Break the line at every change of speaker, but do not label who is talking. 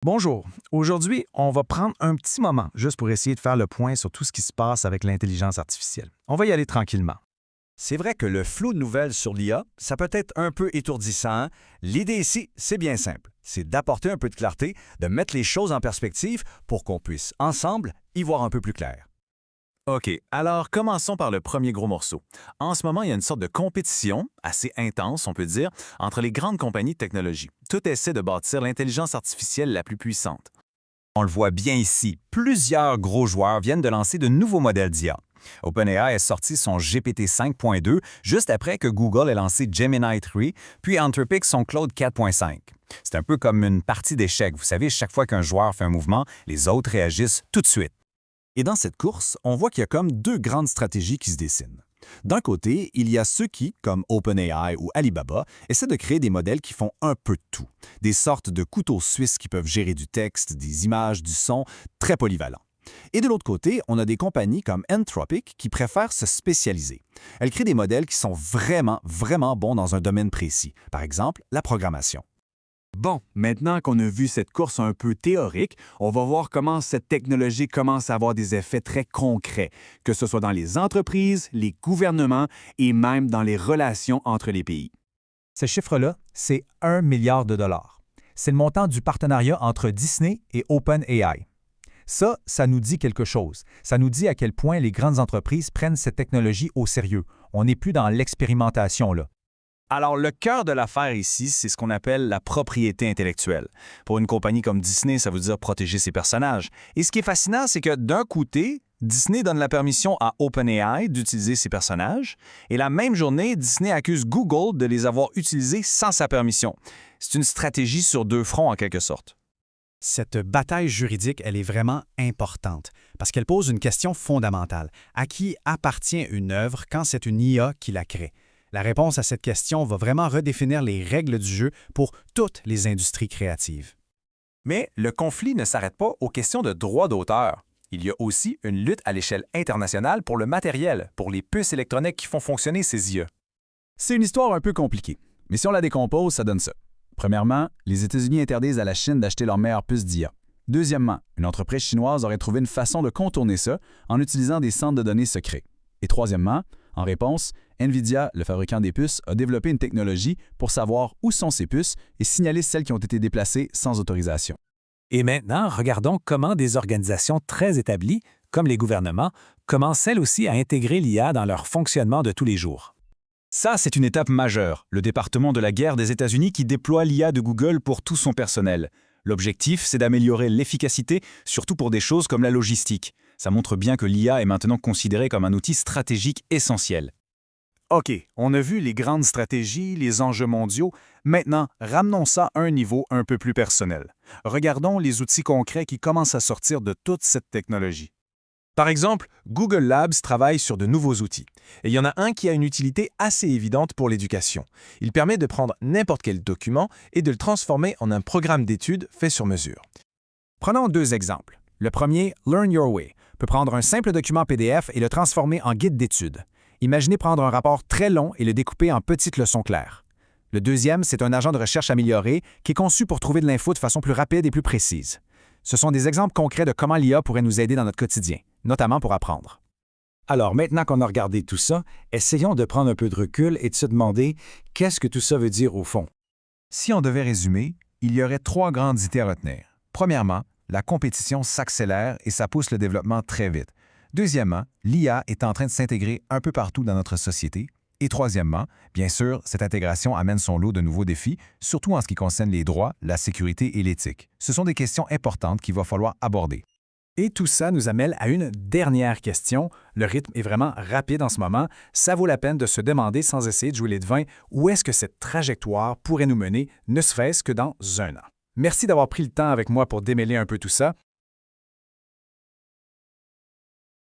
Bonjour. Aujourd'hui, on va prendre un petit moment juste pour essayer de faire le point sur tout ce qui se passe avec l'intelligence artificielle. On va y aller tranquillement.
C'est vrai que le flot de nouvelles sur l'IA, ça peut être un peu étourdissant, hein? L'idée ici, c'est bien simple. C'est d'apporter un peu de clarté, de mettre les choses en perspective pour qu'on puisse, ensemble, y voir un peu plus clair.
OK, alors commençons par le premier gros morceau. En ce moment, il y a une sorte de compétition, assez intense, on peut dire, entre les grandes compagnies de technologie. Tout essaie de bâtir l'intelligence artificielle la plus puissante.
On le voit bien ici, plusieurs gros joueurs viennent de lancer de nouveaux modèles d'IA. OpenAI a sorti son GPT 5.2 juste après que Google ait lancé Gemini 3, puis Anthropic son Claude 4.5. C'est un peu comme une partie d'échecs. Vous savez, chaque fois qu'un joueur fait un mouvement, les autres réagissent tout de suite.
Et dans cette course, on voit qu'il y a comme deux grandes stratégies qui se dessinent. D'un côté, il y a ceux qui, comme OpenAI ou Alibaba, essaient de créer des modèles qui font un peu de tout, des sortes de couteaux suisses qui peuvent gérer du texte, des images, du son, très polyvalents. Et de l'autre côté, on a des compagnies comme Anthropic qui préfèrent se spécialiser. Elles créent des modèles qui sont vraiment bons dans un domaine précis, par exemple la programmation.
Bon, maintenant qu'on a vu cette course un peu théorique, on va voir comment cette technologie commence à avoir des effets très concrets, que ce soit dans les entreprises, les gouvernements et même dans les relations entre les pays.
Ce chiffre-là, c'est 1 milliard de dollars. C'est le montant du partenariat entre Disney et OpenAI. Ça nous dit quelque chose. Ça nous dit à quel point les grandes entreprises prennent cette technologie au sérieux. On n'est plus dans l'expérimentation, là.
Alors, le cœur de l'affaire ici, c'est ce qu'on appelle la propriété intellectuelle. Pour une compagnie comme Disney, ça veut dire protéger ses personnages. Et ce qui est fascinant, c'est que d'un côté, Disney donne la permission à OpenAI d'utiliser ses personnages, et la même journée, Disney accuse Google de les avoir utilisés sans sa permission. C'est une stratégie sur deux fronts, en quelque sorte.
Cette bataille juridique, elle est vraiment importante parce qu'elle pose une question fondamentale. À qui appartient une œuvre quand c'est une IA qui la crée? La réponse à cette question va vraiment redéfinir les règles du jeu pour toutes les industries créatives.
Mais le conflit ne s'arrête pas aux questions de droit d'auteur. Il y a aussi une lutte à l'échelle internationale pour le matériel, pour les puces électroniques qui font fonctionner ces IA.
C'est une histoire un peu compliquée, mais si on la décompose, ça donne ça. Premièrement, les États-Unis interdisent à la Chine d'acheter leurs meilleures puces d'IA. Deuxièmement, une entreprise chinoise aurait trouvé une façon de contourner ça en utilisant des centres de données secrets. Et troisièmement, en réponse, NVIDIA, le fabricant des puces, a développé une technologie pour savoir où sont ces puces et signaler celles qui ont été déplacées sans autorisation.
Et maintenant, regardons comment des organisations très établies, comme les gouvernements, commencent elles aussi à intégrer l'IA dans leur fonctionnement de tous les jours.
Ça, c'est une étape majeure, le département de la guerre des États-Unis qui déploie l'IA de Google pour tout son personnel. L'objectif, c'est d'améliorer l'efficacité, surtout pour des choses comme la logistique. Ça montre bien que l'IA est maintenant considérée comme un outil stratégique essentiel.
OK, on a vu les grandes stratégies, les enjeux mondiaux. Maintenant, ramenons ça à un niveau un peu plus personnel. Regardons les outils concrets qui commencent à sortir de toute cette technologie.
Par exemple, Google Labs travaille sur de nouveaux outils. Et il y en a un qui a une utilité assez évidente pour l'éducation. Il permet de prendre n'importe quel document et de le transformer en un programme d'études fait sur mesure. Prenons deux exemples. Le premier, Learn Your Way, peut prendre un simple document PDF et le transformer en guide d'études. Imaginez prendre un rapport très long et le découper en petites leçons claires. Le deuxième, c'est un agent de recherche amélioré qui est conçu pour trouver de l'info de façon plus rapide et plus précise. Ce sont des exemples concrets de comment l'IA pourrait nous aider dans notre quotidien, notamment pour apprendre.
Alors, maintenant qu'on a regardé tout ça, essayons de prendre un peu de recul et de se demander qu'est-ce que tout ça veut dire au fond.
Si on devait résumer, il y aurait trois grandes idées à retenir. Premièrement, la compétition s'accélère et ça pousse le développement très vite. Deuxièmement, l'IA est en train de s'intégrer un peu partout dans notre société. Et troisièmement, bien sûr, cette intégration amène son lot de nouveaux défis, surtout en ce qui concerne les droits, la sécurité et l'éthique. Ce sont des questions importantes qu'il va falloir aborder.
Et tout ça nous amène à une dernière question. Le rythme est vraiment rapide en ce moment. Ça vaut la peine de se demander, sans essayer de jouer les devins, où est-ce que cette trajectoire pourrait nous mener, ne serait-ce que dans un an. Merci d'avoir pris le temps avec moi pour démêler un peu tout ça.